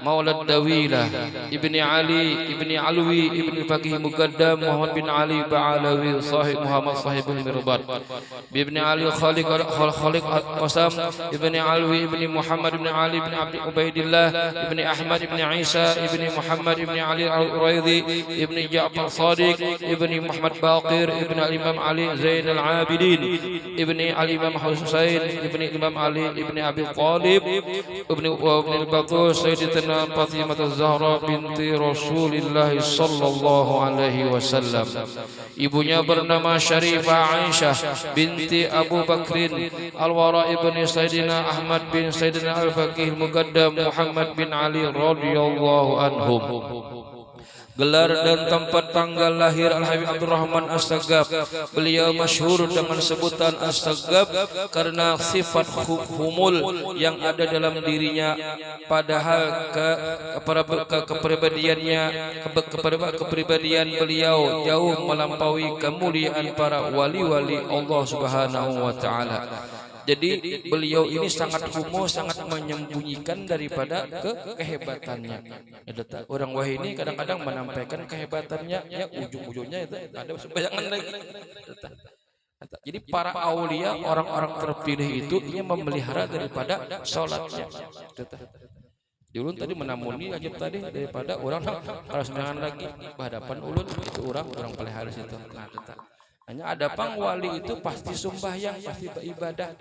مولى الدويلة ابن علي ابن علوي ابن الفقيه مقدم محمد بن علي بعلوي صاحب محمد صاحب المرباط بابن علي خالق قسم ابن علوي ابن محمد بن علي بن عبد عبيد الله ابن أحمد بن عيسى ابن محمد بن علي الريضي ابن جعفر صادق ابن محمد باقر ابن الإمام علي زين العابدين ابن الإمام حسين ابن الإمام علي ابن أبي طالب ابن البطوس سيدتنا فاطمة الزهراء binti Rasulullah sallallahu alaihi wasallam. Ibunya bernama Syarifah Aisyah binti Abu Bakrin Al-Wara ibni Sayyidina Ahmad bin Sayyidina Al-Faqih Muqaddam Muhammad bin Ali radhiyallahu anhum. Gelar dan tempat tanggal lahir Al-Habib Abdurrahman As-Saggab. Beliau masyhur dengan sebutan As-Saggab karena sifat humul yang ada dalam dirinya, padahal kepribadian beliau jauh melampaui kemuliaan para wali-wali Allah Subhanahu wa taala. Jadi beliau ini sangat kumuh, sangat menyembunyikan daripada kehebatannya. Orang wahid ini kadang-kadang menampilkan kehebatannya, ya ujung-ujungnya itu ada bayangan lagi. Jadi para aulia, orang-orang terpilih itu ia memelihara daripada sholatnya. Ulun tadi menamuni aja tadi daripada orang kalau sembahyang lagi berhadapan ulun itu orang pelihara situ. Nah, hanya ada pang wali itu pasti sembahyang, pasti beribadah.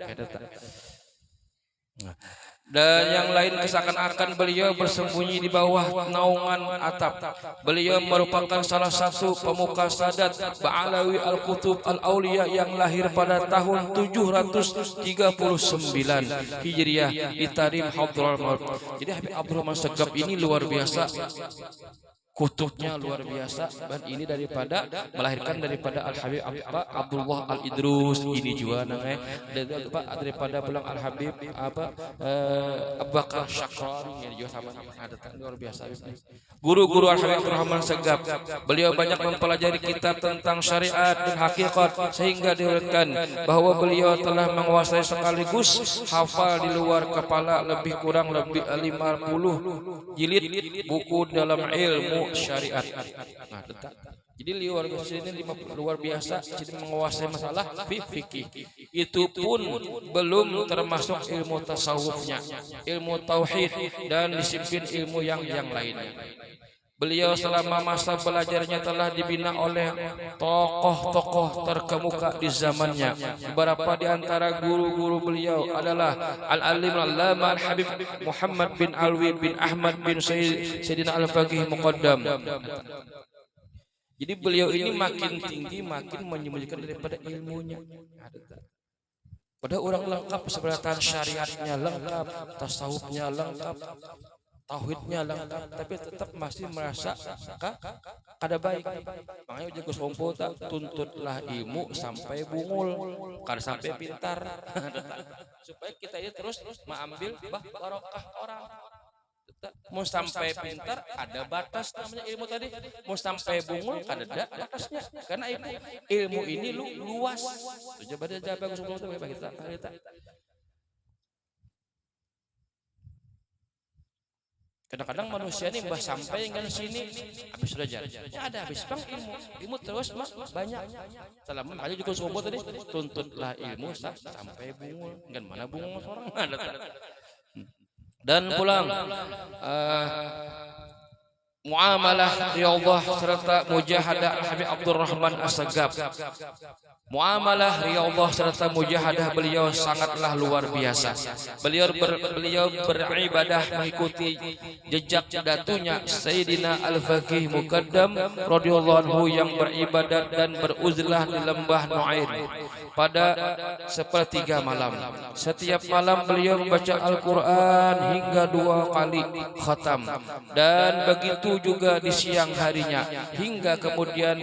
Dan yang lain seakan-akan beliau bersembunyi di bawah naungan atap. Beliau merupakan salah satu pemuka Sadat Ba'alawi Al-Qutub Al-Auliya yang lahir pada tahun 739 Hijriah di Tarim Hadraul Maut. Jadi Habib Abdurrahman As-Saggab ini luar biasa. Kutubnya luar biasa, dan ini daripada melahirkan daripada Al-Habib Abdullah Al-Idrus ini juga namanya, daripada pulang Al-Habib Abu Bakar Syakrani ini juga sama ada luar biasa. Guru-guru Al-Habib Abdurrahman As-Saggab, beliau banyak mempelajari kitab tentang syariat dan hakikat sehingga diriwayatkan bahwa beliau telah menguasai sekaligus hafal di luar kepala lebih 50 jilid buku dalam ilmu syariat. Nah, jadi luar biasa jadi menguasai masalah fikih. Itu pun belum termasuk ilmu tasawufnya, ilmu tauhid dan disiplin ilmu yang lainnya. Beliau selama masa belajarnya telah dibina oleh tokoh-tokoh terkemuka di zamannya. Beberapa di antara guru-guru beliau adalah Al-Alim Al-Allama Al-Habib Muhammad bin Alwi bin Ahmad bin Sayyidina Al-Faqih Muqaddam. Jadi beliau ini makin tinggi, makin menyembunyikan daripada ilmunya. Pada orang lengkap sebenarnya syariatnya lengkap, tasawufnya lengkap, tauhidnya lengkap, tapi tetap masih merasa kada baik. Makanya uji kusompo tak tuntutlah ilmu sampai bungul, kada sampai pintar, supaya kita ini terus mengambil barokah orang. Mau sampai pintar ada batas namanya ilmu tadi, mau sampai bungul kada ada batasnya, karena ilmu ini luas. Coba dia jawab kusompo kita. Kadang-kadang manusia ini mbah sampai kan sini habis belajar. Ya ada habis bang ilmu terus banyak. Selama aja juga sobo tadi tuntutlah ilmu sampai bungul. Kan mana bungul orang ada. Dan pulang muamalah riyadhah serta mujahadah Habib Abdurrahman As-Saggab. Muamalah riyadhah serta mujahadah beliau sangatlah luar biasa. Beliau beribadah mengikuti jejak datunya Sayyidina Al-Faqih Muqaddam radhiyallahu anhu yang beribadat dan beruzlah di lembah Nu'air pada sepertiga malam. Setiap malam beliau membaca Al-Quran hingga 2 kali khatam, dan begitu juga di siang harinya, hingga kemudian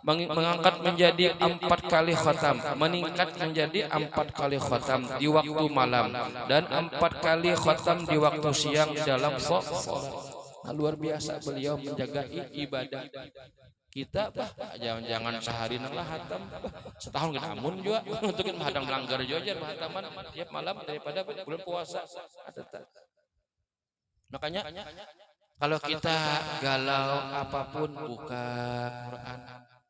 mengangkat menjadi 4 kali khatam, meningkat menjadi 4 kali khatam di waktu malam, dan 4 kali khatam di waktu siang dalam sholat. Luar biasa beliau menjaga ibadah. Kita jangan sehari nang lah hatam, setahun kita amun juga untuk kita hadang melanggar juga hataman tiap malam daripada bulan puasa. Makanya kalau kita galau apapun buka Quran,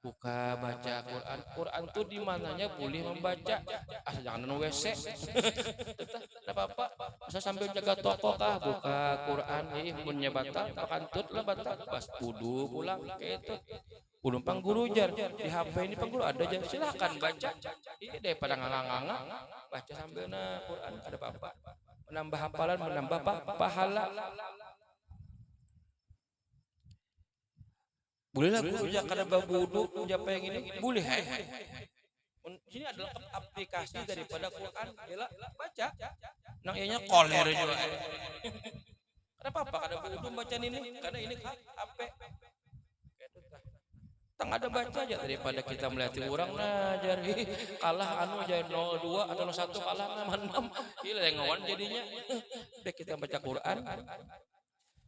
buka baca Quran. Quran tuh di mananya boleh membaca, asal jangan WC. Tidak apa-apa. Bisa sambil jaga toko kah buka Quran nih punya batal, kantut lah batal. Pas wudu pulang gitu. Ulun pangguru jar di HP ini pangguru ada jar, silakan baca. Ini daripada nganga-nganga baca sambil na Quran ada apa-apa. Menambah hafalan, menambah pahala. Boleh lah guru ya kada babudu apa yang ini boleh. Ini adalah aplikasi daripada Quran, ialah baca. Nang ianya koler juga. Kenapa apa kada babudu baca ini? Karena ini HP. Tang ada baca aja daripada kita melatih orang najar kalah anu jadi 02 atau 01 kalah 6. Gila yang ngawan jadinya. Udah kita baca Quran.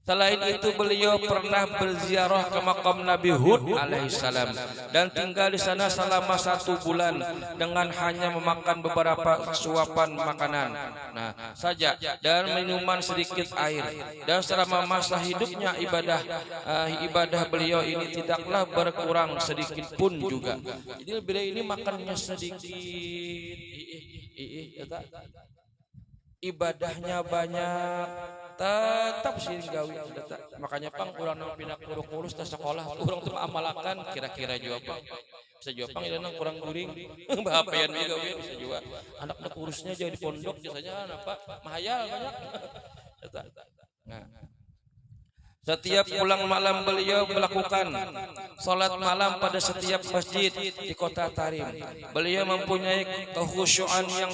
Selain itu beliau pernah berziarah ke makam Nabi Hud alaihissalam dan tinggal di sana selama 1 bulan dengan hanya memakan beberapa suapan makanan saja dan minuman sedikit air, dan selama masa hidupnya ibadah beliau ini tidaklah berkurang sedikit pun juga. Jadi beliau ini makannya sedikit, ibadahnya banyak, tetap singgawi. Makanya pang kurang nang pindah kurus ta sekolah kurang tuh amalakan kira-kira juga pang bisa juga pang nang kurang guring bahapean juga bisa juga anak kurusnya jadi pondok biasanya apa mahayal banyak. Nah, setiap pulang malam beliau melakukan salat malam pada setiap masjid di kota Tarim. Beliau mempunyai kekhusyuan yang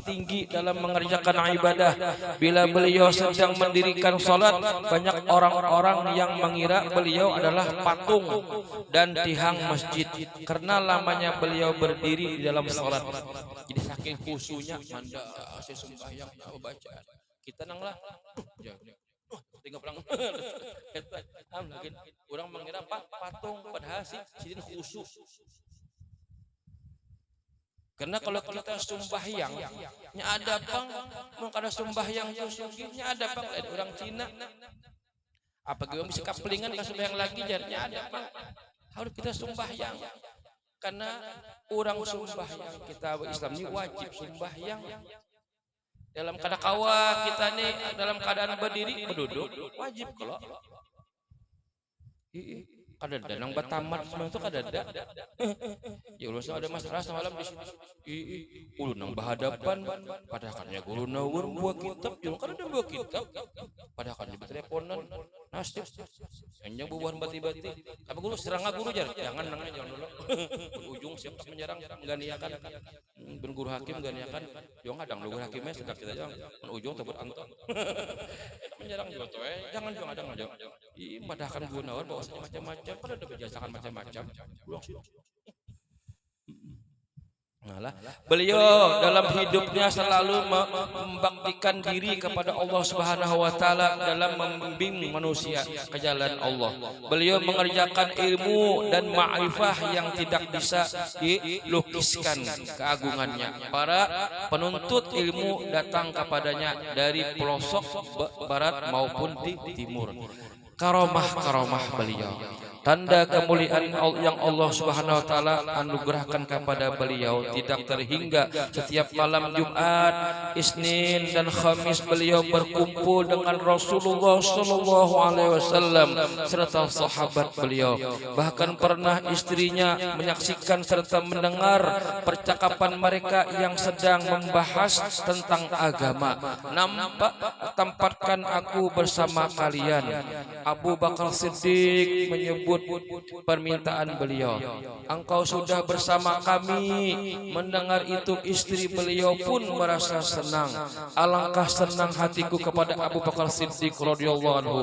tinggi dalam mengerjakan ibadah. Bila beliau sedang mendirikan salat, banyak orang-orang yang mengira beliau adalah patung dan tiang masjid karena lamanya beliau berdiri di dalam salat. Jadi saking khusyunya manda sembahyang baca. Kita nanglah tinggal pulang. Mungkin orang mengira patung padahal sidin khusyuk. Karena kalau kita sembahyang nya ada pang mau kada sembahyang nya ada pang orang Cina. Apa gue bisa kaplingan ka sembahyang lagi jarnya ada pang. Harus kita sembahyang. Karena orang sembahyang kita Islam ini wajib sembahyang. Dalam keadaan kawa kita nih dalam keadaan berdiri berduduk wajib kalau kada danang batamat semua itu kada ada. Ya Allah ada masalah semalam di sini. Ulun nang berhadapan padahal kan ya guru nawur buat kitab jangan kada ada buat kitab. Padahal kan di teleponan nasib hanya bubuhan bati-bati. Apa guru serang guru jangan nang jangan dulu. Ujung siap menyerang enggak niakan. Ben guru hakim enggak niakan. Yo ngadang guru hakimnya sedap kita jangan ujung tebut anton. Menyerang juga tuh jangan ada ngajak. Padahal kan guru nawur bawa macam-macam pada ada berjasakan macam-macam. Beliau dalam hidupnya selalu membaktikan diri kepada Allah Subhanahu wa taala dalam membimbing manusia ke jalan Allah. Beliau mengerjakan ilmu dan ma'rifah yang tidak bisa dilukiskan keagungannya. Para penuntut ilmu datang kepadanya dari pelosok barat maupun di timur. Karomah beliau, tanda kemuliaan yang Allah Subhanahu wa taala anugerahkan kepada beliau tidak terhingga. Setiap malam Jumat, Isnin dan Khamis beliau berkumpul dengan Rasulullah sallallahu alaihi wasallam serta sahabat beliau. Bahkan pernah istrinya menyaksikan serta mendengar percakapan mereka yang sedang membahas tentang agama. Tempatkan aku bersama kalian. Abu Bakar Siddiq menyebut permintaan beliau. Engkau sudah bersama kami. Mendengar itu istri beliau pun merasa senang. Alangkah senang hatiku kepada Abu Bakar Siddiq radhiyallahu anhu.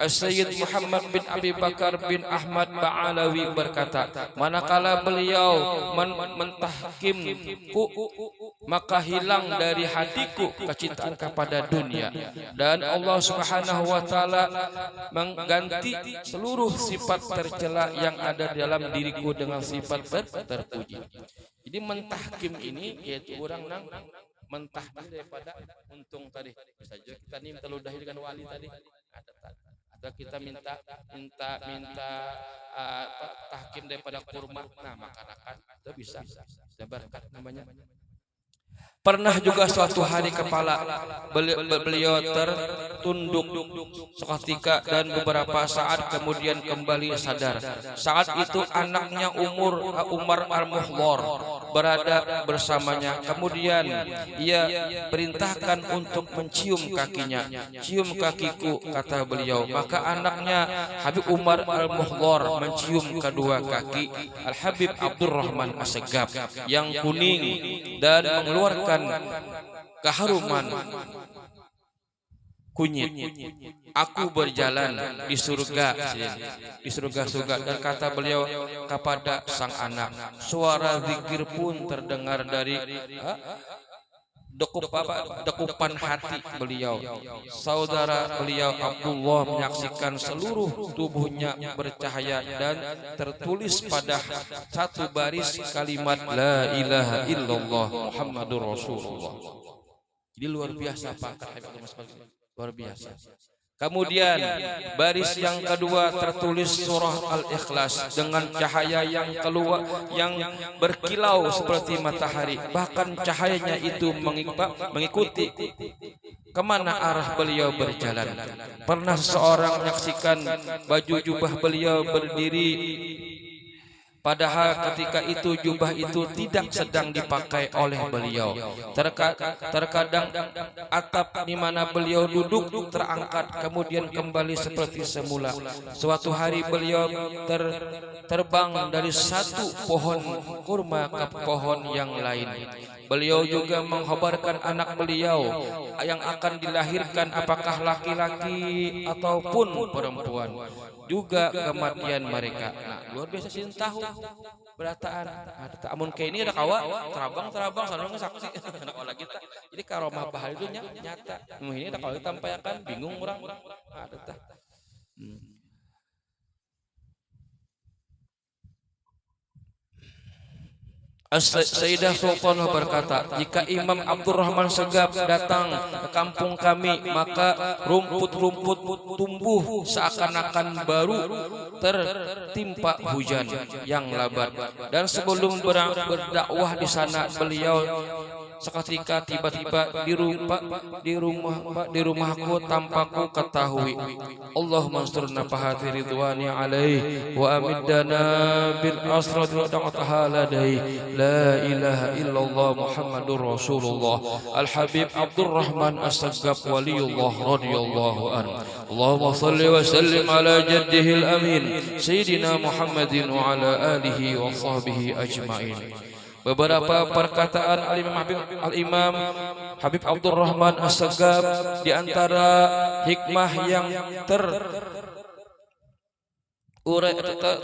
As-Sayyid Muhammad bin Abi Bakar bin Ahmad Ba'alawi berkata, manakala beliau mentahkimku, maka hilang dari hatiku kecintaan kepada dunia, dan Allah Subhanahu wa taala mengganti seluruh sifat tercela yang ada dalam diriku dengan sifat terpuji. Jadi mentahkim ini yaitu orang nang mentahkim daripada untung tadi. Bisa saja kita nih terludahi dengan wali tadi. Atau kita minta tahkim daripada kurma, nah makan itu bisa berkat namanya. Pernah juga suatu hari kepala beliau tertunduk seketika dan beberapa saat kemudian kembali sadar. Saat itu anaknya Umar Al-Muhdhar berada bersamanya. Kemudian ia perintahkan untuk mencium kakinya. Cium kakiku, kata beliau. Maka anaknya Habib Umar Al-Muhdhar mencium kedua kaki Al-Habib Abdurrahman Assegaf yang kuning dan mengeluarkan keharuman kunyit. Aku berjalan di surga dan kata beliau kepada sang anak, suara zikir pun terdengar dari dekupan hati beliau. Saudara beliau Abdullah menyaksikan seluruh tubuhnya bercahaya dan tertulis pada satu baris kalimat la ilaha illallah Muhammadur Rasulullah. Jadi luar biasa Pak, luar biasa. Kemudian baris yang kedua tertulis surah Al-Ikhlas dengan cahaya yang keluar yang berkilau seperti matahari. Bahkan cahayanya itu mengikuti kemana arah beliau berjalan. Pernah seseorang menyaksikan baju jubah beliau berdiri, padahal ketika itu jubah itu tidak sedang dipakai oleh beliau. Terkadang atap di mana beliau duduk terangkat kemudian kembali seperti semula. Suatu hari beliau terbang dari satu pohon kurma ke pohon yang lain. Beliau juga mengkhabarkan anak beliau yang akan dilahirkan, apakah laki-laki ataupun perempuan, juga kematian mereka. Nah, luar biasa sih tahu berataan. Amun kayak ini ada kawa terabang sareng saksi. Anak olah kita. Jadi karomah bahal itu nyata. Ini ada kawa ditampaikan bingung orang. Ada tah. Sayyidah Sultanah berkata, jika Imam Abdurrahman Segaf datang ke kampung kami, maka rumput-rumput tumbuh seakan-akan baru tertimpa hujan yang lebat. Dan sebelum berdakwah di sana, beliau seketika tiba-tiba di rumahku tanpaku ketahui. Allahumma ansturna fahati ridwani alaihi wa amiddana bil asrad wa da'ataha ladai la ilaha illallah Muhammadur Rasulullah Al-Habib Abdurrahman As-Sagaf waliyullah radhiyallahu anhu. Allahumma salli wa sallim ala jaddihil amin Sayyidina Muhammadin wa ala alihi wa sahbihi ajma'in. Beberapa perkataan Al-Imam Habib Abdurrahman As-Sagaf, di antara hikmah yang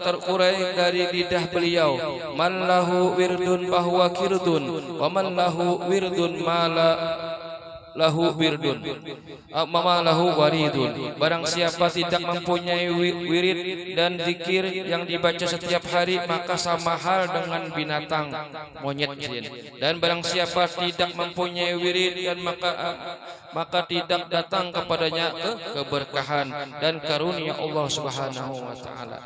terurai dari lidah beliau, man lahu wirdun bahwa kirdun wa man lahu wirdun mala lahu wirdun mama lahu waridun. Barang siapa tidak mempunyai wirid dan zikir yang dibaca setiap hari, maka sama hal dengan binatang monyet. Dan barang siapa tidak mempunyai wirid dan maka tidak datang kepadanya keberkahan dan karunia Allah Subhanahu wa taala.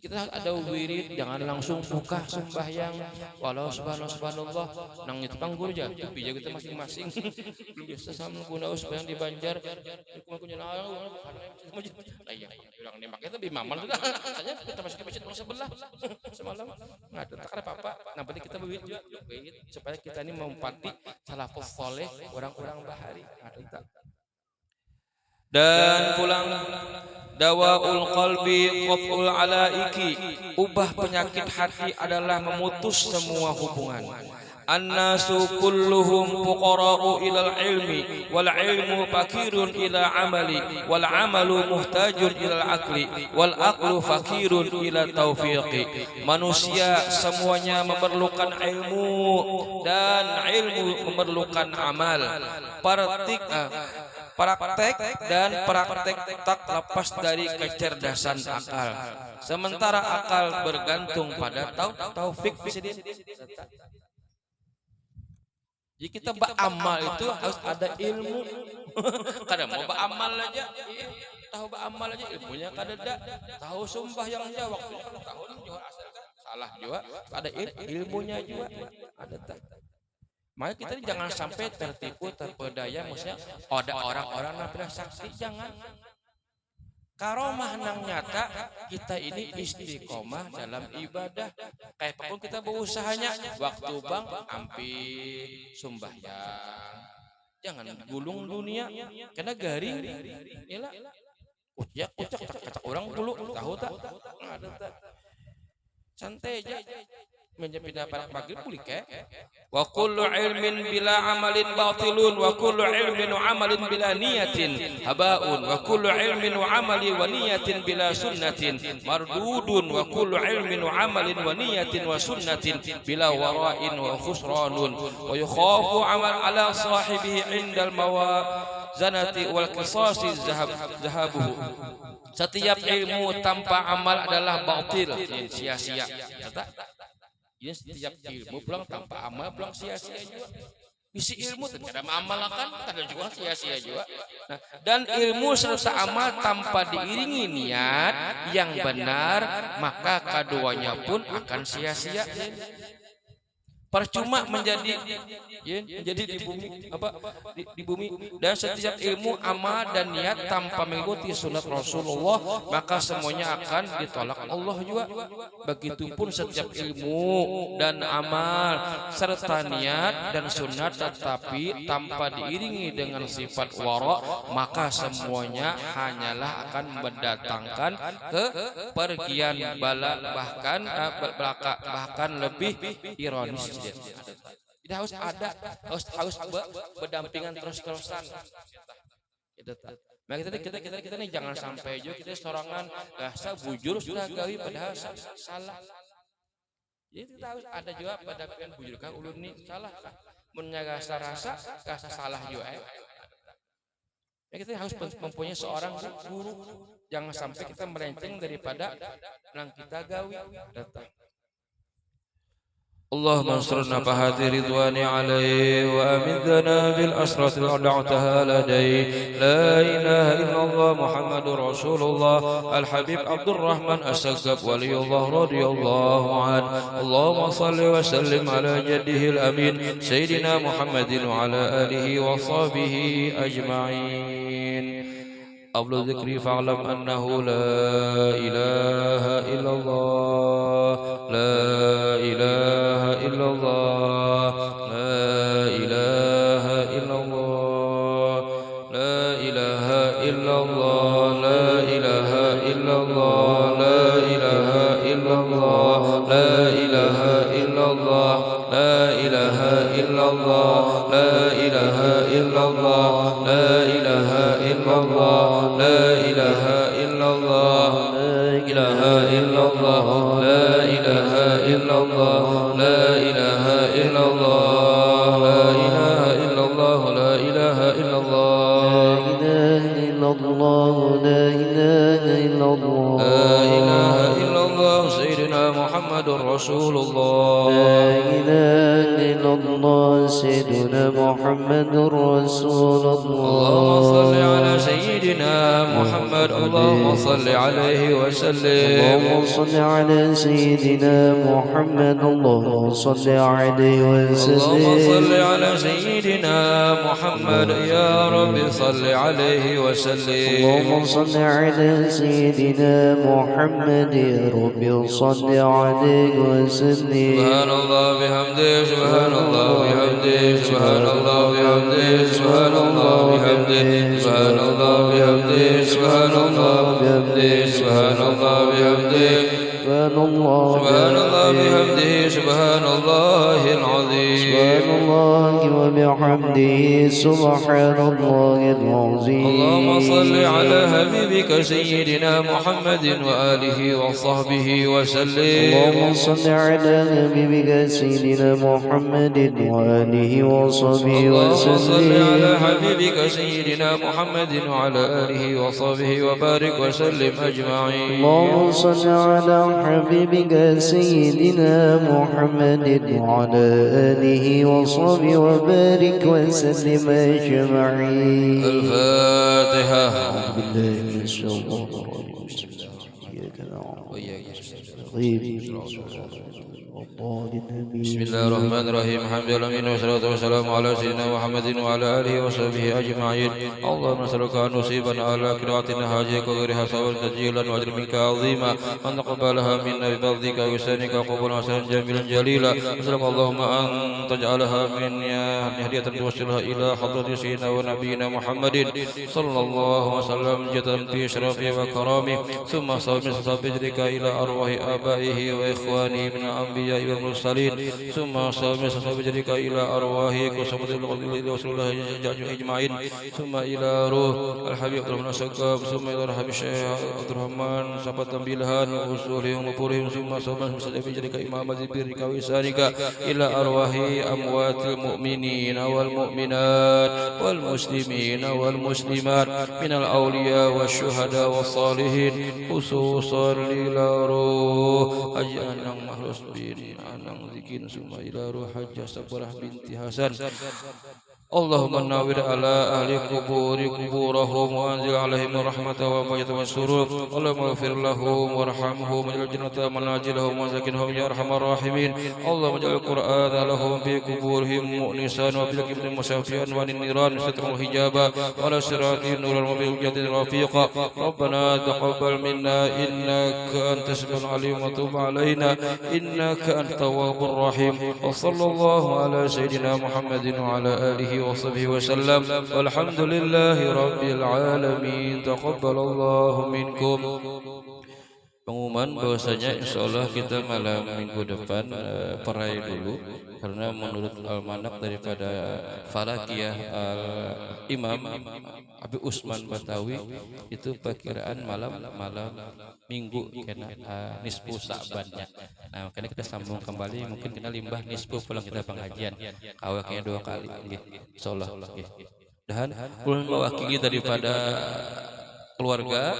Kita ada wirid, jangan langsung buka sembahyang walau subhanallah nang itu panggur aja tapi jaga kita masing-masing. Belum biasa sama guna sembahyang di Banjar punya iya bilang nih makanya lebih mamal juga hanya kita masuk ke masjid sebelah semalam nggak ada apa-apa. Nah berarti kita berwirid supaya kita ini mempati salafus saleh orang-orang bahari. Dan pulang dawaul qalbi qat'ul alaiki, ubah penyakit hati adalah memutus semua hubungan. An-nasu kulluhum fuqara'u ilal ilmi wal ilmu fakirun ila amali wal amalu muhtajun ilal akli wal aklu fakirun ila taufiqi. Manusia semuanya memerlukan ilmu dan ilmu memerlukan amal. Praktek dan praktek tak lepas dari kecerdasan akal. Sementara akal bergantung pada taufik. Jadi kita beramal itu harus ada ilmu. Kadang mau beramal aja, tahu beramal aja ilmunya kadang tahu sumpah yang aja waktunya tahun juga salah juga, ada ilmunya juga ada tak. Makanya kita jangan sampai tertipu terpedaya, maksudnya ada orang-orang yang bersaksi, jangan. Karomah nang nyata kita ini istiqomah dalam ibadah. Kayak apapun kita berusahanya, waktu bang hampir sembahyang. Jangan gulung dunia, karena garing. Inilah ucak kacak orang dulu tahu tak? Ada tak? Santai aja. Menjadi para maghrib pulih ke. Wa kullu ilmin bila amalin batilun wa kullu ilmin wa amalin bila niyatin habaun wa kullu ilmin wa amali wa niyatin bila sunnatin mardudun wa kullu ilmin wa amalin wa niyatin wa sunnatin bila wara'in wa khusranun wa yukhafu amal ala sahibihi indal mawazanati wal qisasi zahabuhu. Setiap ilmu tanpa amal adalah batil, sia-sia. Ya, setiap ilmu pulang tanpa amal pulang sia-sia juga. Isi ilmu tidak ada amalkan, tidak juga sia-sia juga. Nah, dan ilmu serta amal tanpa diiringi niat yang benar, maka keduanya pun akan sia-sia. Percuma menjadi di bumi di bumi. Dan setiap ilmu, amal dan niat tanpa mengikuti sunat Rasulullah, maka semuanya akan ditolak Allah juga. Begitupun setiap ilmu dan amal serta niat dan sunat tetapi tanpa diiringi dengan sifat wara, maka semuanya hanyalah akan mendatangkan kepergian bala, bahkan lebih ironis. Tidak harus ada, harus berdampingan terus-terusan. Nah kita nih jangan sampai juga kita sorangan rasa bujur sudah gawi padahal salah. Jadi kita harus ada juga berdampingan bujur kan ulun nih salah kan, menjaga rasa salah juga. Ya kita harus mempunyai seorang guru, jangan sampai kita melenceng daripada yang kita gawi datang. اللهم انصرنا فهذه رضواني عليه وأمدنا بالأسرة الأربعتها لديه. لا إله إلا الله محمد رسول الله الحبيب عبد الرحمن السقف ولي الله رضي الله عنه. اللهم صل وسلم على جده الأمين سيدنا محمد وعلى آله وصحبه أجمعين. أبلغ ذكري فاعلم أنه لا إله إلا الله لا إله إلا الله لا إله إلا الله لا إله إلا الله لا إله إلا الله لا إله إلا الله لا إله إلا الله لا إله إلا الله لا إله إلا الله لا إله إلا الله لا إله إلا الله لا إله إلا الله لا إله إلا الله لا إله إلا الله لا إله إلا الله لا إله إلا الله لا إله إلا الله لا إله إلا الله سيدنا محمد رسول الله لا إله إلا الله سيدنا محمد رسول الله. اللهم صل على سيدنا محمد اللهم صل عليه وسلم. اللهم صل على سيدنا محمد اللهم صل عليه وسلم. اللهم صل على سيدنا محمد يا رب صل عليه وسلم. اللهم صل على سيدنا محمد يا رب صل عليه وسلم. سبحان الله بحمده سبحان الله بحمده سبحان الله بحمده سبحان الله بحمده سبحان الله بحمده سبحان الله بحمده سبحان الله بحمده سبحان الله بحمده سبحان الله العظيم سبحان الله العظيم. اللهم صل على حبيبك سيدنا محمد وآله وصحبه وسلم. اللهم صل على حبيبك سيدنا محمد وآله وصحبه وسلم. اللهم صل على حبيبك سيدنا محمد وعلى آله وصحبه وبارك وسلم أجمعين. اللهم صل على حبيبك سيدنا محمد وعلى آله وصحبه وبارك وسلم أجمعين. الفاتحة. أعوذ بالله من الشيطان الرجيم. بسم الله إياك نعبد وإياك نستعين. بسم الله الرحمن الرحيم. الحمد لله والصلاة والسلام على سيدنا محمد وعلى آله وصحبه أجمعين. اللهم نسألك أن نصيبنا على قراءتنا هذه وغيرها صبرا تجيلا وأجر منك عظيما أن تقبلها منا بفضلك وإحسانك وقبولنا حسنا جميلا جليلا. نسألك اللهم أن تجعلها من هدية توصلها إلى حضرة سيدنا ونبينا محمد صلى الله وسلم جدا في شرفه وكرامه ثم صوب بذلك إلى أرواح آبائه وإخوانه من الأنبياء والمرسلين ثم صوب بذلك إلى أرواح وصحبه رسول الله أجمعين ثم إلى روح الحبيب عبد الرحمن السقاف ثم إلى الحبيب الشيخ عبد الرحمن صحبة بلهان وأصولهم وقبورهم ثم صوب بذلك إمام برك وإحسانك إلى أرواح أموات المؤمنين والمؤمنات والمسلمين والمسلمات من الأولياء والشهداء والصالحين خصوصا إلى روح أجانا محرس بن أنang ذكين ثم إلى روح حج سبرة بنت حسن. اللهم نور على أهل القبور قبورهم وأنزل عليهم الرحمة والبركة والسرور. اللهم اغفر لهم وارحمهم واجعل الجنة منازلهم وسكنهم يا أرحم الراحمين. اللهم اجعل القرآن لهم في قبورهم مؤنسا وفي الكبر مشافيا وعن النيران سترا وحجابا وعلى الصراط نورا وبالجنة رفيقا. ربنا تقبل منا إنك أنت السميع العليم وتب علينا إنك أنت التواب الرحيم. وصلى الله على سيدنا محمد وعلى آله وصحبه وسلم والحمد لله رب العالمين. تقبل الله منكم. Pengumuman bahwasanya insyaallah kita malam minggu depan perai dulu karena menurut almanak daripada Falakiyah Imam Abi Usman Batawi itu perkiraan malam minggu kena nisfu Sa'bannya. Nah, makanya kita sambung kembali, mungkin kita limbah nisfu pulang kita pengajian. Awalnya 2 kali nggih. Insyaallah nggih. Dan ulun mewakili daripada keluarga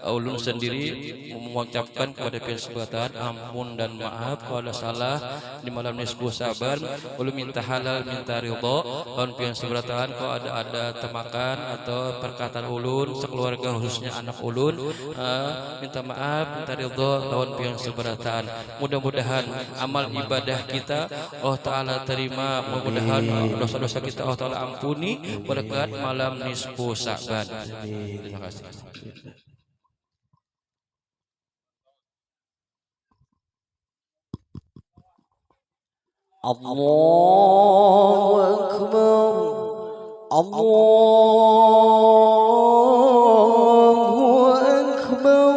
ulun sendiri mengucapkan kepada pihak sebelah ampun dan maaf kalau ada salah di malam nisfu Sa'ban. Ulun minta halal minta ridho lawan pihak sebelah kalau ada temakan atau perkataan ulun sekeluarga khususnya anak ulun minta maaf minta ridho lawan pihak sebelah. Mudah-mudahan amal ibadah kita Allah Ta'ala terima, mudah-mudahan dosa-dosa kita Allah Ta'ala ampuni berkat malam nisfu Sa'ban. Terima kasih. Allahu Akbar, Allahu Akbar,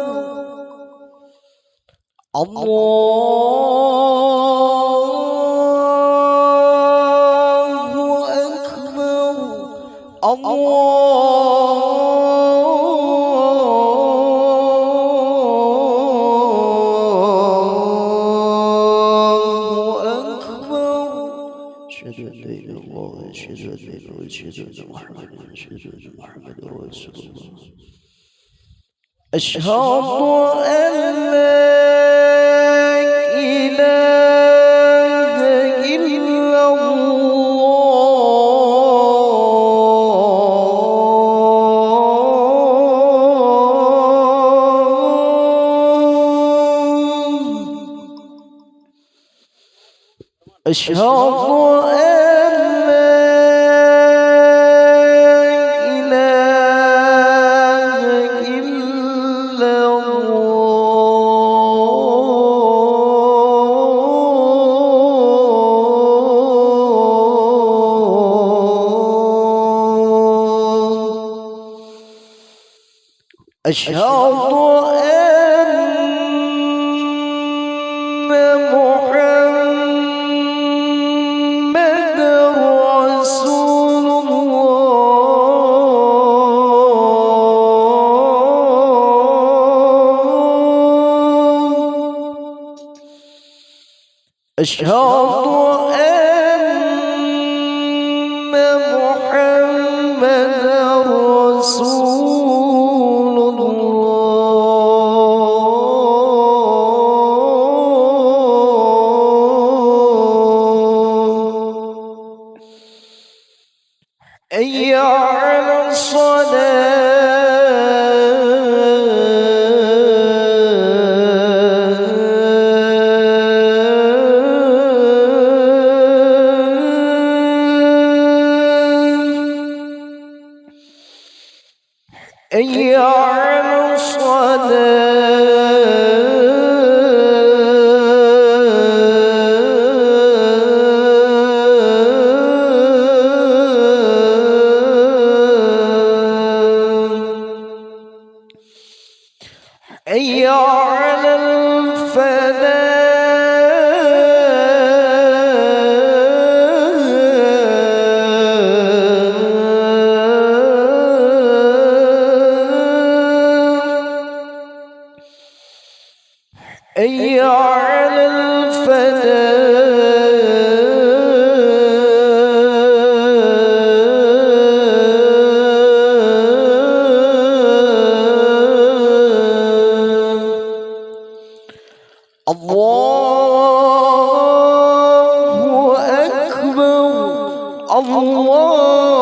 Allahu Akbar, أشهد أن لا إله إلا الله. أشهد أشهد أن محمد رسول الله. أشهد أن محمدا رسول الله حي على حي على حي على الفلاح حي على الفلاح الله أكبر الله